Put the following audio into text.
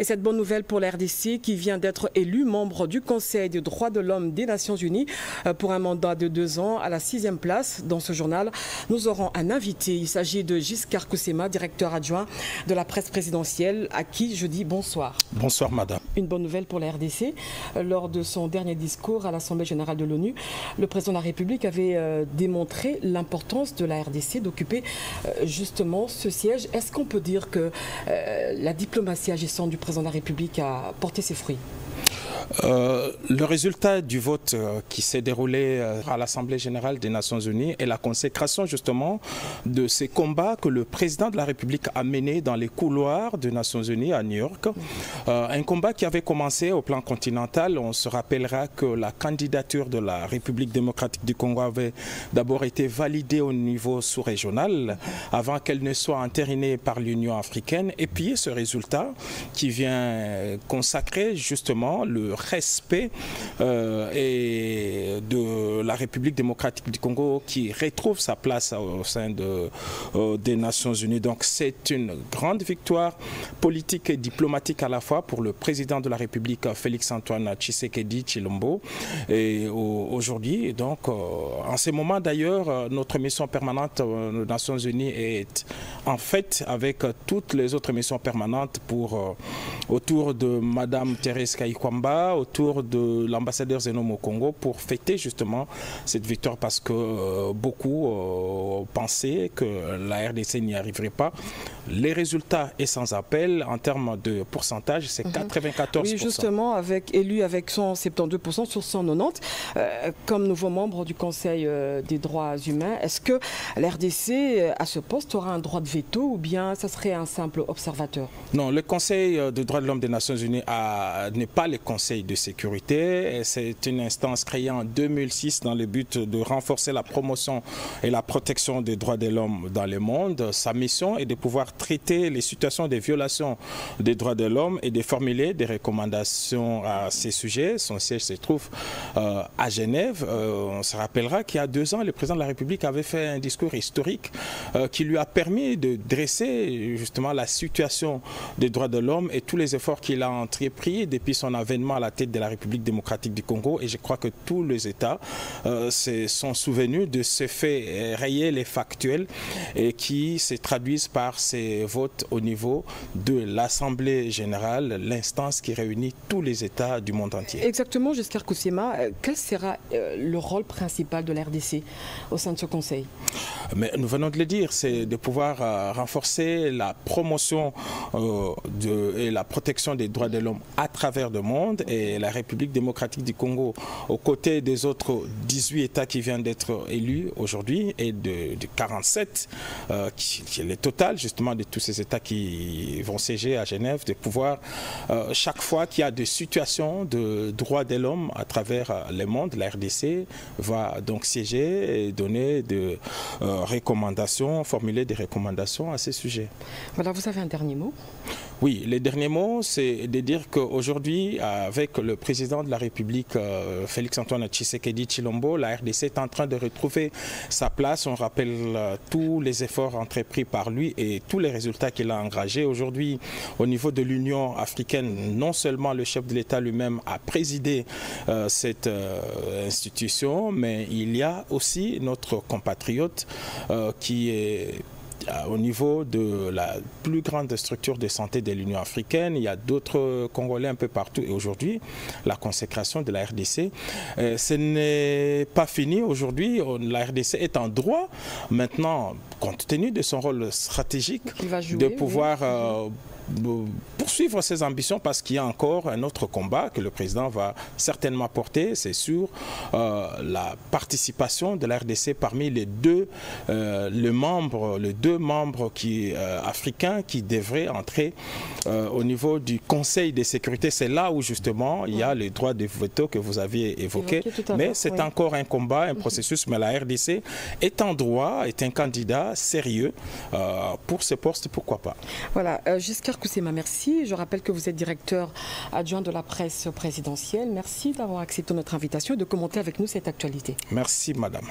Et cette bonne nouvelle pour la RDC qui vient d'être élu membre du Conseil des droits de l'homme des Nations Unies pour un mandat de 2 ans à la 6e place. Dans ce journal, nous aurons un invité. Il s'agit de Giscard Koussema, directeur adjoint de la presse présidentielle, à qui je dis bonsoir. Bonsoir madame. Une bonne nouvelle pour la RDC. Lors de son dernier discours à l'Assemblée générale de l'ONU, le président de la République avait démontré l'importance de la RDC d'occuper justement ce siège. Est-ce qu'on peut dire que la diplomatie agissante du président de la République a porté ses fruits? Le résultat du vote qui s'est déroulé à l'Assemblée générale des Nations Unies est la consécration justement de ces combats que le président de la République a menés dans les couloirs des Nations Unies à New York. Un combat qui avait commencé au plan continental. On se rappellera que la candidature de la République démocratique du Congo avait d'abord été validée au niveau sous-régional avant qu'elle ne soit entérinée par l'Union africaine. Et puis ce résultat qui vient consacrer justement le respect et de la République démocratique du Congo qui retrouve sa place au sein des Nations Unies. Donc c'est une grande victoire politique et diplomatique à la fois pour le président de la République Félix-Antoine Tshisekedi Tshilombo. Et aujourd'hui, donc en ce moment d'ailleurs, notre mission permanente aux Nations Unies est en fait avec toutes les autres missions permanentes autour de Madame Thérèse Kayikwamba, autour de l'ambassadeur Zenom au Congo pour fêter justement cette victoire parce que beaucoup pensaient que la RDC n'y arriverait pas. Les résultats est sans appel en termes de pourcentage, c'est 94%. Oui, justement, élu avec 172% sur 190, comme nouveau membre du Conseil des droits humains, est-ce que la RDC à ce poste aura un droit de veto ou bien ça serait un simple observateur? Non, le Conseil des droits de l'homme des Nations Unies n'est pas le Conseil de sécurité. C'est une instance créée en 2006 dans le but de renforcer la promotion et la protection des droits de l'homme dans le monde. Sa mission est de pouvoir traiter les situations de violations des droits de l'homme et de formuler des recommandations à ces sujets. Son siège se trouve à Genève. On se rappellera qu'il y a 2 ans, le président de la République avait fait un discours historique qui lui a permis de dresser justement la situation des droits de l'homme et tous les efforts qu'il a entrepris depuis son avènement à la tête de la République démocratique du Congo. Et je crois que tous les États se sont souvenus de ce fait réel et factuel et qui se traduisent par ces votes au niveau de l'Assemblée générale, l'instance qui réunit tous les États du monde entier. Exactement, Giscard Koussema, quel sera le rôle principal de la RDC au sein de ce Conseil? Mais nous venons de le dire, c'est de pouvoir renforcer la promotion et la protection des droits de l'homme à travers le monde, et la République démocratique du Congo, aux côtés des autres 18 États qui viennent d'être élus aujourd'hui et de 47, qui est le total justement de tous ces États qui vont siéger à Genève, de pouvoir, chaque fois qu'il y a des situations de droits de l'homme à travers le monde, la RDC va donc siéger et donner des recommandations, formuler des recommandations à ces sujets. Voilà, vous avez un dernier mot? Oui, le dernier mot, c'est de dire qu'aujourd'hui, avec le président de la République, Félix-Antoine Tshisekedi Tshilombo, la RDC est en train de retrouver sa place. On rappelle tous les efforts entrepris par lui et tous les résultats qu'il a engagés. Aujourd'hui, au niveau de l'Union africaine, non seulement le chef de l'État lui-même a présidé cette institution, mais il y a aussi notre compatriote qui est au niveau de la plus grande structure de santé de l'Union africaine. Il y a d'autres Congolais un peu partout. Et aujourd'hui, la consécration de la RDC, ce n'est pas fini. Aujourd'hui, la RDC est en droit, maintenant, compte tenu de son rôle stratégique, de pouvoir poursuivre ses ambitions, parce qu'il y a encore un autre combat que le président va certainement porter, c'est sur la participation de la RDC parmi les deux membres africains qui devraient entrer au niveau du Conseil de sécurité. C'est là où justement il y a le droit de veto que vous aviez évoqué, mais c'est encore un combat, un processus, mais la RDC est en droit, est un candidat sérieux pour ce poste, pourquoi pas. Voilà, Giscard Koussema, merci. Je rappelle que vous êtes directeur adjoint de la presse présidentielle. Merci d'avoir accepté notre invitation et de commenter avec nous cette actualité. Merci, madame.